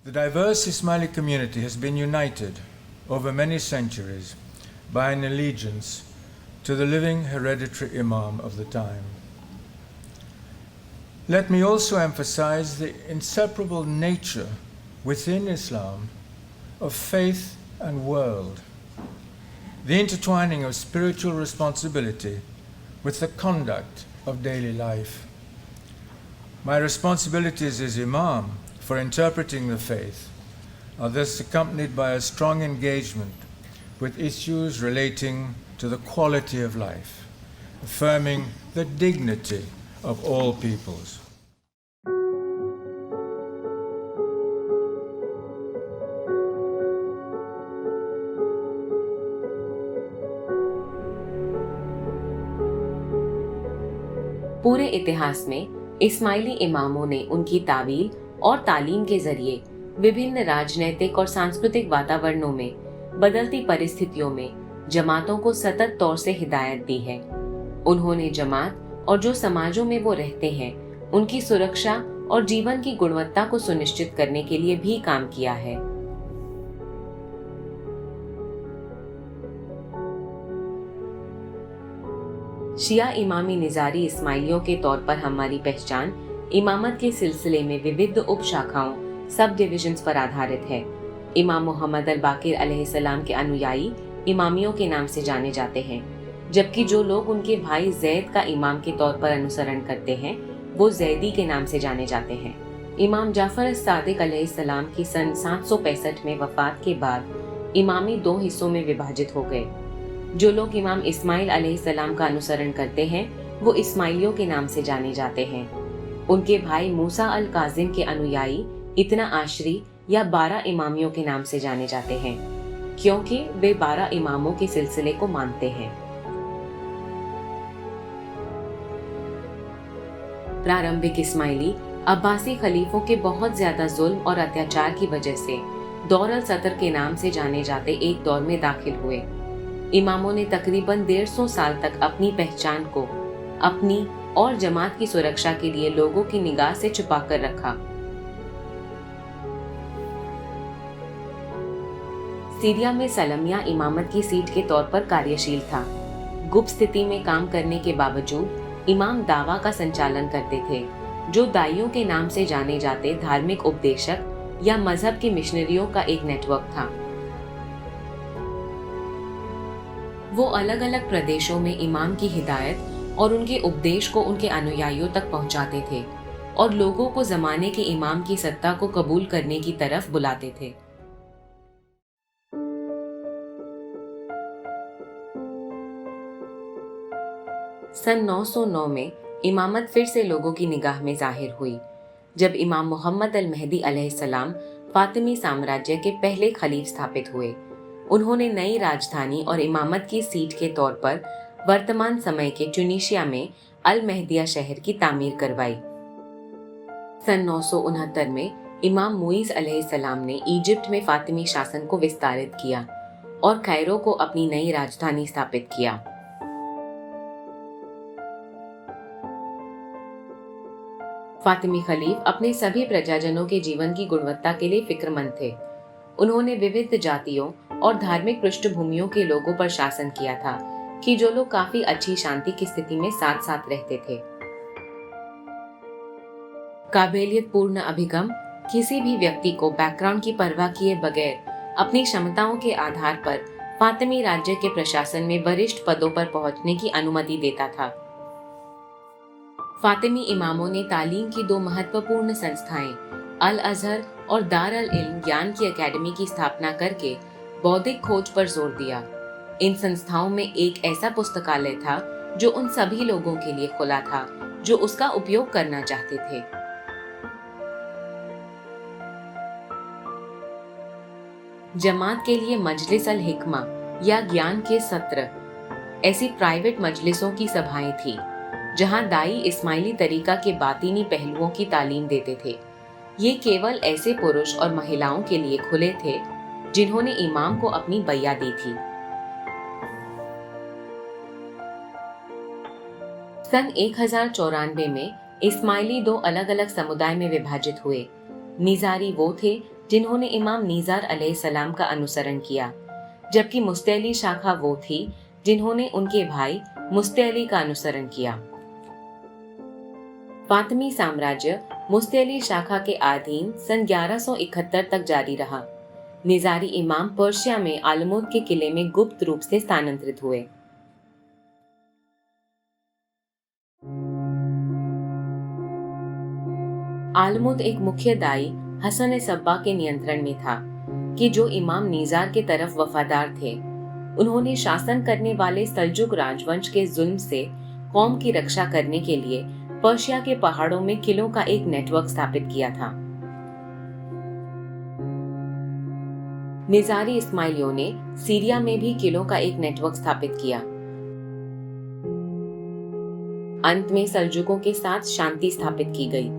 The diverse Ismaili community has been united over many centuries by an allegiance to the living hereditary Imam of the time. Let me also emphasize the inseparable nature within Islam of faith and world, the intertwining of spiritual responsibility with the conduct of daily life. My responsibilities as Imam for interpreting the faith are thus accompanied by a strong engagement with issues relating to the quality of life, affirming the dignity of all peoples. पूरे इतिहास में इस्माइली इमामों ने उनकी तावील और तालीम के जरिए विभिन्न राजनैतिक और सांस्कृतिक वातावरणों में बदलती परिस्थितियों में जमातों को सतत तौर से हिदायत दी है। उन्होंने जमात और जो समाजों में वो रहते हैं उनकी सुरक्षा और जीवन की गुणवत्ता को सुनिश्चित करने के लिए भी काम किया है। शिया इमामी निजारी इस्माइलियों के तौर पर हमारी पहचान इमामत के सिलसिले में विविध उप शाखाओं सब डिविजन्स पर आधारित है। इमाम मोहम्मद अल बाकिर अलैहिस्सलाम के अनुयायी इमामियों के नाम से जाने जाते हैं, जबकि जो लोग उनके भाई जैद का इमाम के तौर पर अनुसरण करते हैं वो जैदी के नाम से जाने जाते हैं। इमाम जाफर सादिक अलैहिस्सलाम की सन 765 में वफात के बाद इमामी दो हिस्सों में विभाजित हो गए। जो लोग इमाम इस्माइल अलैहिस्सलाम का अनुसरण करते हैं वो इस्माइलियों के नाम से जाने जाते हैं। उनके भाई मूसा अल काजिम के अनुयायी इतना आशरी या 12 इमामियों के नाम से जाने जाते हैं, क्योंकि वे 12 इमामों के सिलसिले को मानते हैं। प्रारंभिक इस्माइली अब्बासी खलीफों के बहुत ज्यादा जुल्म और अत्याचार की वजह से दौर अल सतर के नाम से जाने जाते एक दौर में दाखिल हुए। इमामों ने तकरीबन 150 साल तक अपनी पहचान को अपनी और जमात की सुरक्षा के लिए लोगों की निगाह से छुपा कर रखा। सीरिया में सलमिया इमामत की सीट के तौर पर कार्यशील था। गुप्त स्थिति में काम करने के बावजूद इमाम दावा का संचालन करते थे, जो दाइयों के नाम से जाने जाते धार्मिक उपदेशक या मजहब के मिशनरियों का एक नेटवर्क था। वो अलग अलग प्रदेशों में इमाम की हिदायत और उनके उपदेश को उनके अनुयायियों तक पहुंचाते थे और लोगों को जमाने के इमाम की सत्ता को कबूल करने की तरफ बुलाते थे। सन 909 में इमामत फिर से लोगों की निगाह में जाहिर हुई, जब इमाम मोहम्मद अल महदी अलैहिस्सलाम फातिमी साम्राज्य के पहले खलीफ स्थापित हुए। उन्होंने नई राजधानी और इमामत की सीट के तौर पर वर्तमान समय के ट्यूनीशिया में अल महदिया शहर की तामीर करवाई। सन 969 में इमाम मुईज अलैहिस्सलाम ने इजिप्ट में फातिमी शासन को विस्तारित किया और कायरो को अपनी नई राजधानी स्थापित किया। फातिमी खलीफ अपने सभी प्रजाजनों के जीवन की गुणवत्ता के लिए फिक्रमंद थे। उन्होंने विविध जातियों और धार्मिक पृष्ठभूमियों के लोगों पर शासन किया था कि जो लोग काफी अच्छी शांति की स्थिति में साथ साथ रहते थे। काबिलियत पूर्ण अभिगम किसी भी व्यक्ति को बैकग्राउंड की परवाह किए बगैर अपनी क्षमताओं के आधार पर फातिमी राज्य के प्रशासन में वरिष्ठ पदों पर पहुंचने की अनुमति देता था। फातिमी इमामों ने तालीम की दो महत्वपूर्ण संस्थाएं अल अजहर और दार अल इल्म ज्ञान की एकेडमी की स्थापना करके बौद्धिक खोज पर जोर दिया। इन संस्थाओं में एक ऐसा पुस्तकालय था जो उन सभी लोगों के लिए खुला था जो उसका उपयोग करना चाहते थे। जमात के लिए मजलिस अल हिकमा या ज्ञान के सत्र ऐसी प्राइवेट मजलिसों की सभाएं थी जहां दाई इस्माइली तरीका के बातीनी पहलुओं की तालीम देते थे। ये केवल ऐसे पुरुष और महिलाओं के लिए खुले थे जिन्होंने इमाम को अपनी बैया दी थी। सन 1094 में इस्माइली दो अलग अलग समुदाय में विभाजित हुए। निजारी वो थे जिन्होंने इमाम निजार अलैहिस्सलाम का अनुसरण किया, जबकि मुस्तअली शाखा वो थी जिन्होंने उनके भाई मुस्तअली का अनुसरण किया। फातिमी साम्राज्य मुस्तअली शाखा के अधीन सन 1171 तक जारी रहा। निजारी इमाम पर्शिया में आलमूद के किले में गुप्त रूप से स्थानांतरित हुए। आलमूद एक मुख्य दाई हसन सब्बा के नियंत्रण में था कि जो इमाम निजार के तरफ वफादार थे। उन्होंने शासन करने वाले सल्जुक राजवंश के जुल्म से कौम की रक्षा करने के लिए पर्शिया के पहाड़ों में किलों का एक नेटवर्क स्थापित किया था। निजारी इस्माइलियों ने सीरिया में भी किलों का एक नेटवर्क स्थापित किया। अंत में सल्जुकों के साथ शांति स्थापित की गई,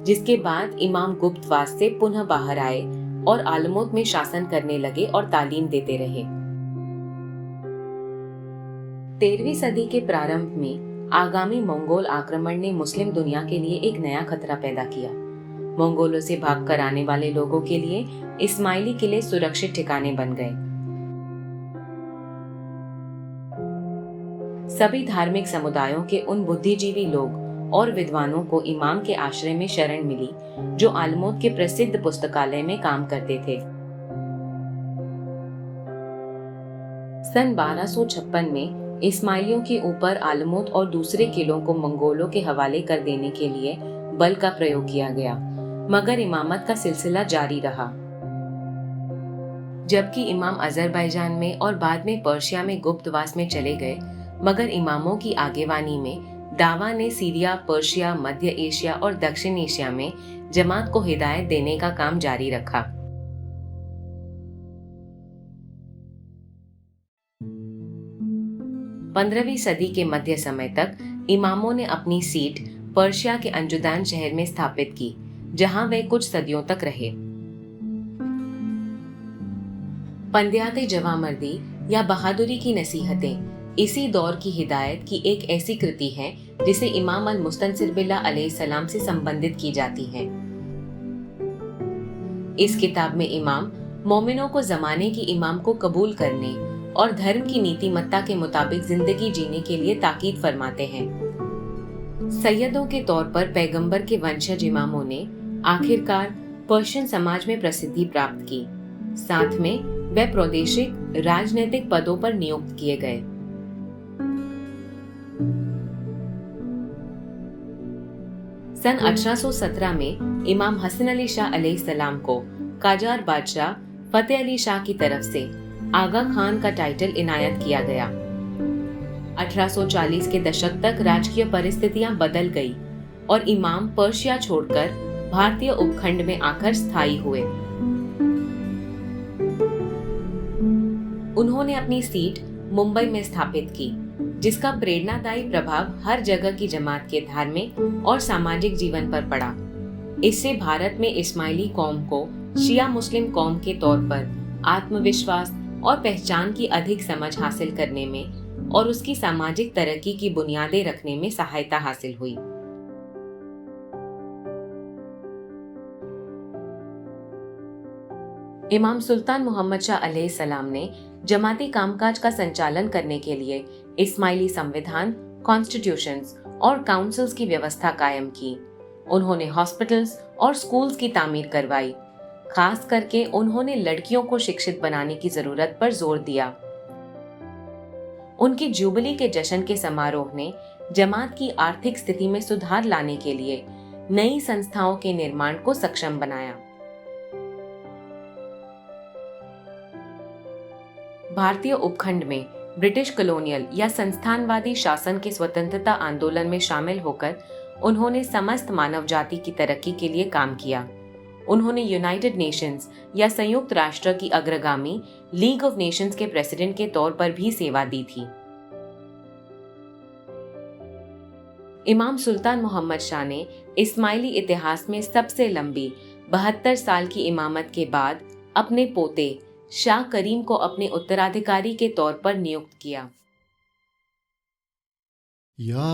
जिसके बाद इमाम गुप्तवास से पुनः बाहर आए और आलमूद में शासन करने लगे और तालीम देते रहे। 13वीं सदी के प्रारंभ में आगामी मंगोल आक्रमण ने मुस्लिम दुनिया के लिए एक नया खतरा पैदा किया। मंगोलों से भागकर आने वाले लोगों के लिए इस्माइली किले सुरक्षित ठिकाने बन गए। सभी धार्मिक समुदायों के उन बुद्धिजीवी लोग और विद्वानों को इमाम के आश्रय में शरण मिली जो आलमूद के प्रसिद्ध पुस्तकालय में काम करते थे। सन 1256 में इस्माइलियों के ऊपर आलमूद और दूसरे किलों को मंगोलों के हवाले कर देने के लिए बल का प्रयोग किया गया, मगर इमामत का सिलसिला जारी रहा। जबकि इमाम अजरबैजान में और बाद में पर्शिया में गुप्तवास में चले गए, मगर इमामों की आगेवानी में दावा ने सीरिया, पर्शिया, मध्य एशिया और दक्षिण एशिया में जमात को हिदायत देने का काम जारी रखा। पंद्रहवीं सदी के मध्य समय तक इमामों ने अपनी सीट पर्शिया के अंजुदान शहर में स्थापित की, जहां वे कुछ सदियों तक रहे। पंदियाते जवामर्दी या बहादुरी की नसीहतें इसी दौर की हिदायत की एक ऐसी कृति है जिसे इमाम अल मुस्तनसिर बिल्लाह अलैहिस्सलाम से संबंधित की जाती है। इस किताब में इमाम मोमिनों को जमाने की इमाम को कबूल करने और धर्म की नीतिमत्ता के मुताबिक जिंदगी जीने के लिए ताकीद फरमाते हैं। सैयदों के तौर पर पैगंबर के वंशज इमामों ने आखिरकार पर्शियन समाज में प्रसिद्धि प्राप्त की। साथ में वे प्रादेशिक राजनीतिक पदों पर नियुक्त किए गए। सन 1817 में इमाम हसन अली शाह अलैहिस्सलाम को काजार बादशाह फतेह अली शाह की तरफ से आगा खान का टाइटल इनायत किया गया। 1840 के दशक तक राजकीय परिस्थितियां बदल गई और इमाम पर्शिया छोड़कर भारतीय उपखंड में आकर स्थायी हुए। उन्होंने अपनी सीट मुंबई में स्थापित की, जिसका प्रेरणादायी प्रभाव हर जगह की जमात के धार्मिक और सामाजिक जीवन पर पड़ा। इससे भारत में इस्माइली कौम को शिया मुस्लिम कौम के तौर पर आत्मविश्वास और पहचान की अधिक समझ हासिल करने में और उसकी सामाजिक तरक्की की बुनियादें रखने में सहायता हासिल हुई। इमाम सुल्तान मोहम्मद शाह अलैहिस्सलाम ने जमाती कामकाज का संचालन करने के लिए इस्माइली संविधान, कॉन्स्टिट्यूशंस और काउंसिल्स की व्यवस्था कायम की। उन्होंने हॉस्पिटल्स और स्कूल्स की तामीर करवाई। खास करके उन्होंने लड़कियों को शिक्षित बनाने की जरूरत पर जोर दिया। उनकी जुबली के जश्न के समारोह ने जमात की आर्थिक स्थिति में सुधार लाने के लिए नई संस्थाओं के निर्माण को सक्षम बनाया। भारतीय उपखंड में ब्रिटिश कॉलोनियल या संस्थानवादी शासन के स्वतंत्रता आंदोलन में शामिल होकर उन्होंने समस्त मानव जाति की तरक्की के लिए काम किया। उन्होंने यूनाइटेड नेशंस या संयुक्त राष्ट्र की अग्रगामी लीग ऑफ नेशंस के प्रेसिडेंट के तौर पर भी सेवा दी थी। इमाम सुल्तान मोहम्मद शाह ने इस्माइली इतिहास में सबसे लंबी 72 साल की इमामत के बाद अपने पोते शाह करीम को अपने उत्तराधिकारी के तौर पर नियुक्त किया। या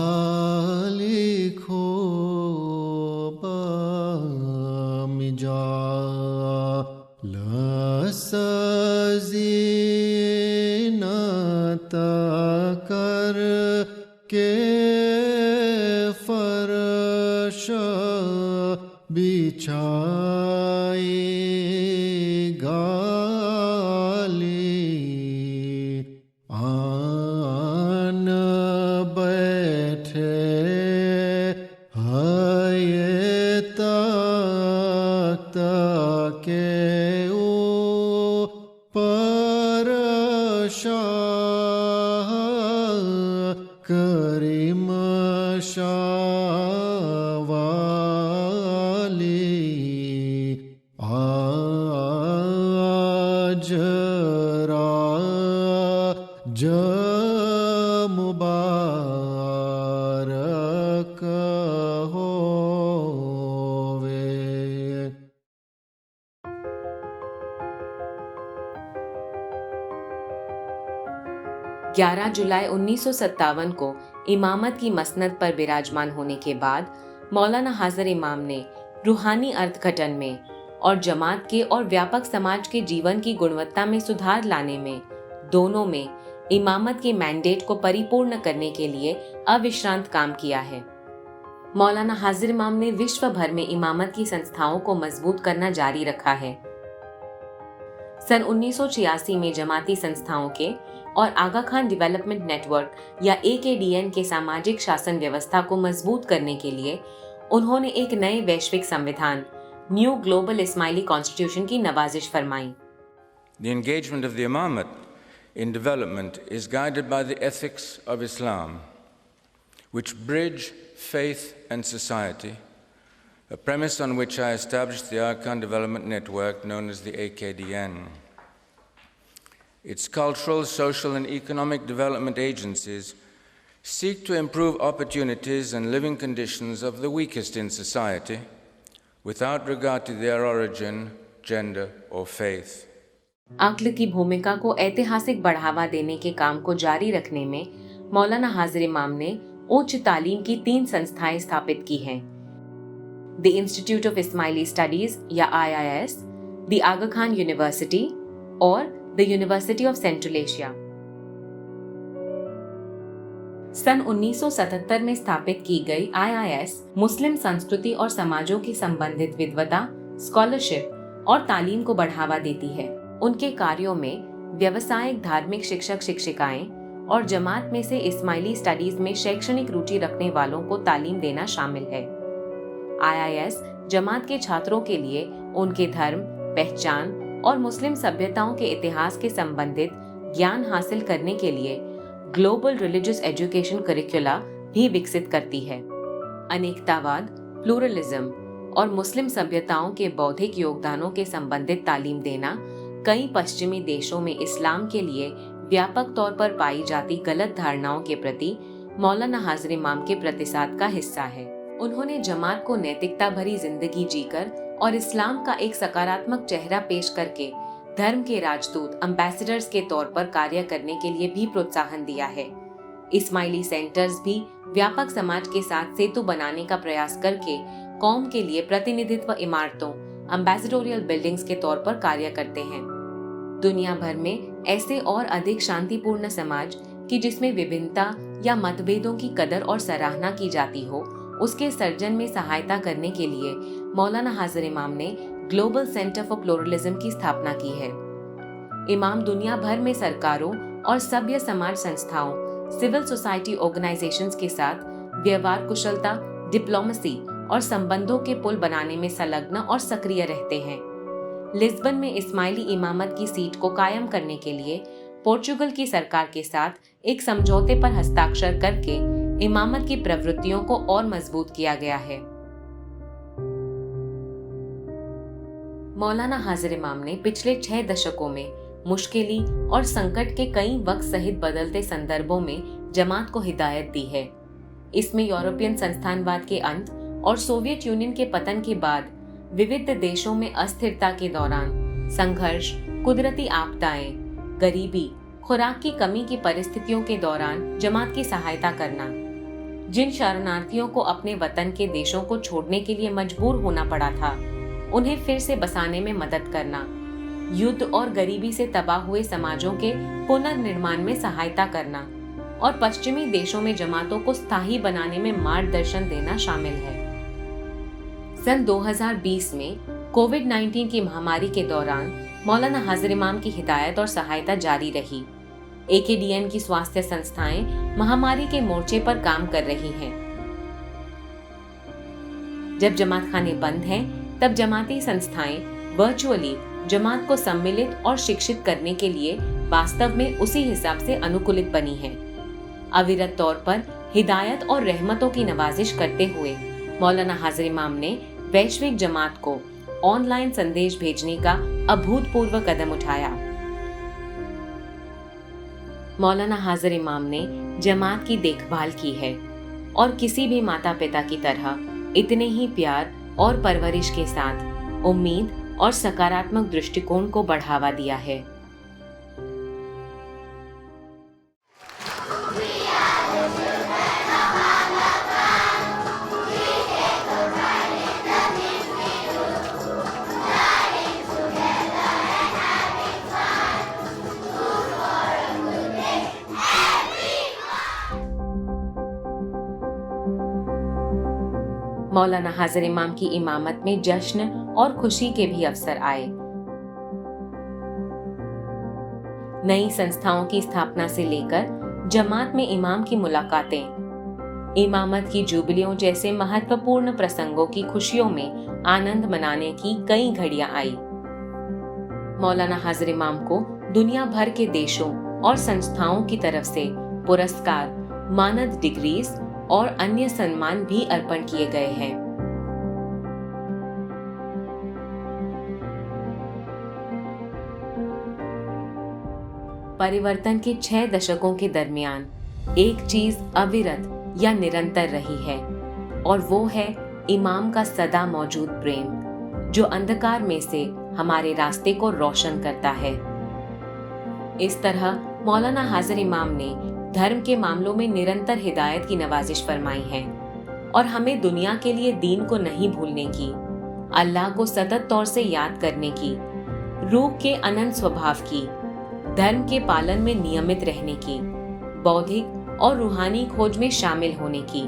लिखो मिजा लसजीनत कर के फरश बिछाई मुबारक होवे। 11 जुलाई 1957 को इमामत की मसनद पर विराजमान होने के बाद मौलाना हाजिर इमाम ने रूहानी अर्थघटन में और जमात के और व्यापक समाज के जीवन की गुणवत्ता में सुधार लाने में दोनों में इमामत के मैंडेट को परिपूर्ण करने के लिए अविश्रांत काम किया है। मौलाना हाजिर इमाम ने विश्व भर में इमामत की संस्थाओं को मजबूत करना जारी रखा है। सन 1986 में जमाती संस्थाओं के और आगा खान डेवलपमेंट नेटवर्क या AKDN के सामाजिक शासन व्यवस्था को मजबूत करने के लिए उन्होंने एक नए वैश्विक संविधान न्यू ग्लोबल इस्माइली कॉन्स्टिट्यूशन की नवाजिश फरमाई। The engagement of the Imamate in development is guided by the ethics of Islam, which bridge faith and society, a premise on which I established the Arkan Development Network known as the AKDN. Its cultural, social, and economic development agencies seek to improve opportunities and living conditions of the weakest in society without regard to their origin, gender, or faith. अक्ल की भूमिका को ऐतिहासिक बढ़ावा देने के काम को जारी रखने में मौलाना हाजिर इमाम ने उच्च तालीम की 3 संस्थाएं स्थापित की हैं। The institute of Ismaili studies या IIS, the Aga Khan university और the university of central Asia. सन 1977 में स्थापित की गई IIS मुस्लिम संस्कृति और समाजों की संबंधित विद्वता, स्कॉलरशिप और तालीम को बढ़ावा देती है। उनके कार्यों में व्यवसायिक, धार्मिक शिक्षक शिक्षिकाएं और जमात में से इस्माइली स्टडीज में शैक्षणिक रुचि रखने वालों को तालीम देना शामिल है। IIS जमात के छात्रों के लिए उनके धर्म, पहचान और मुस्लिम सभ्यताओं के इतिहास के संबंधित ज्ञान हासिल करने के लिए ग्लोबल रिलीजियस एजुकेशन करिकुला भी विकसित करती है। अनेकतावाद, प्लूरलिज्म और मुस्लिम सभ्यताओं के बौद्धिक योगदानों के संबंधित तालीम देना कई पश्चिमी देशों में इस्लाम के लिए व्यापक तौर पर पाई जाती गलत धारणाओं के प्रति मौलाना हाजिर इमाम के प्रतिसाद का हिस्सा है। उन्होंने जमात को नैतिकता भरी जिंदगी जीकर और इस्लाम का एक सकारात्मक चेहरा पेश करके धर्म के राजदूत, एम्बेसडर्स के तौर पर कार्य करने के लिए भी प्रोत्साहन दिया है। इस्माइली सेंटर्स भी व्यापक समाज के साथ सेतु बनाने का प्रयास करके कौम के लिए प्रतिनिधित्व इमारतों, एम्बेसडोरियल बिल्डिंग्स के तौर पर कार्य करते हैं। दुनिया भर में ऐसे और अधिक शांतिपूर्ण समाज कि जिसमें विभिन्नता या मतभेदों की कदर और सराहना की जाती हो, उसके सर्जन में सहायता करने के लिए मौलाना हाजिर इमाम ने ग्लोबल सेंटर फॉर प्लूरलिज्म की स्थापना की है। इमाम दुनिया भर में सरकारों और सभ्य समाज संस्थाओं, सिविल सोसाइटी ऑर्गेनाइजेशंस के साथ व्यवहार कुशलता, डिप्लोमेसी और संबंधों के पुल बनाने में संलग्न और सक्रिय रहते हैं। लिस्बन में इस्माइली इमामत की सीट को कायम करने के लिए पोर्चुगल की सरकार के साथ एक समझौते पर हस्ताक्षर करके इमामत की प्रवृत्तियों को और मजबूत किया गया है। मौलाना हाजिर इमाम ने पिछले 6 दशकों में मुश्किली और संकट के कई वक्त सहित बदलते संदर्भों में जमात को हिदायत दी है। इसमें यूरोपियन संस्थानवाद के अंत और सोवियत यूनियन के पतन के बाद विविध देशों में अस्थिरता के दौरान संघर्ष, कुदरती आपदाएं, गरीबी, खुराक की कमी की परिस्थितियों के दौरान जमात की सहायता करना, जिन शरणार्थियों को अपने वतन के देशों को छोड़ने के लिए मजबूर होना पड़ा था, उन्हें फिर से बसाने में मदद करना, युद्ध और गरीबी से तबाह हुए समाजों के पुनर्निर्माण में सहायता करना और पश्चिमी देशों में जमातों को स्थायी बनाने में मार्गदर्शन देना शामिल है। सन 2020 में कोविड-19 की महामारी के दौरान मौलाना हाजिर इमाम की हिदायत और सहायता जारी रही। AKDN की स्वास्थ्य संस्थाएं महामारी के मोर्चे पर काम कर रही हैं। जब जमात खाने बंद हैं, तब जमाती संस्थाएं वर्चुअली जमात को सम्मिलित और शिक्षित करने के लिए वास्तव में उसी हिसाब से अनुकूलित बनी हैं। अविरत तौर पर हिदायत और रहमतों की नवाजिश करते हुए मौलाना हाजिर इमाम ने वैश्विक जमात को ऑनलाइन संदेश भेजने का अभूतपूर्व कदम उठाया। मौलाना हाजिर इमाम ने जमात की देखभाल की है और किसी भी माता पिता की तरह इतने ही प्यार और परवरिश के साथ उम्मीद और सकारात्मक दृष्टिकोण को बढ़ावा दिया है। मौलाना हाजिर इमाम की इमामत में जश्न और खुशी के भी अवसर आए। नई संस्थाओं की स्थापना से लेकर जमात में इमाम की मुलाकातें, इमामत की जुबलियों जैसे महत्वपूर्ण प्रसंगों की खुशियों में आनंद मनाने की कई घड़ियां आई। मौलाना हाजिर इमाम को दुनिया भर के देशों और संस्थाओं की तरफ से पुरस्कार, मानद डिग्रीज और अन्य सम्मान भी अर्पण किए गए हैं। परिवर्तन के 6 दशकों के दरमियान एक चीज अविरत या निरंतर रही है और वो है इमाम का सदा मौजूद प्रेम, जो अंधकार में से हमारे रास्ते को रोशन करता है। इस तरह मौलाना हाजिर इमाम ने धर्म के मामलों में निरंतर हिदायत की नवाजिश फरमाई है और हमें दुनिया के लिए दीन को नहीं भूलने की, अल्लाह को सतत तौर से याद करने की, रूह के अनंत स्वभाव की, धर्म के पालन में नियमित रहने की, बौद्धिक और रूहानी खोज में शामिल होने की,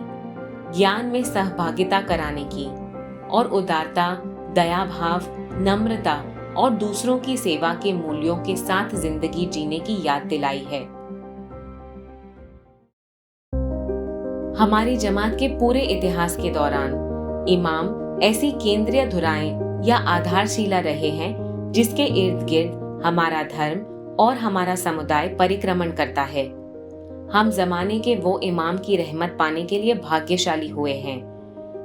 ज्ञान में सहभागिता कराने की और उदारता, दया भाव, नम्रता और दूसरों की सेवा के मूल्यों के साथ जिंदगी जीने की याद दिलाई है। हमारी जमात के पूरे इतिहास के दौरान इमाम ऐसी केंद्रीय धुराएं या आधारशिला रहे हैं जिसके इर्द गिर्द हमारा धर्म और हमारा समुदाय परिक्रमण करता है। हम जमाने के वो इमाम की रहमत पाने के लिए भाग्यशाली हुए हैं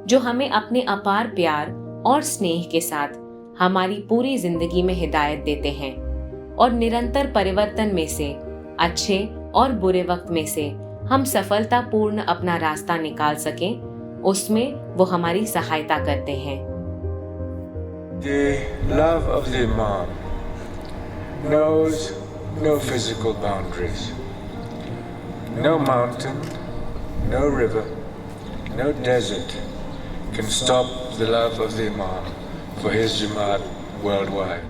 जो हमें अपने अपार प्यार और स्नेह के साथ हमारी पूरी जिंदगी में हिदायत देते हैं और निरंतर परिवर्तन में से, अच्छे और बुरे वक्त में से हम सफलतापूर्ण अपना रास्ता निकाल सकें, उसमें वो हमारी सहायता करते हैं। The love of the Imam knows no physical boundaries. No mountain, no river, no desert can stop the love of the Imam for his Jamaat worldwide.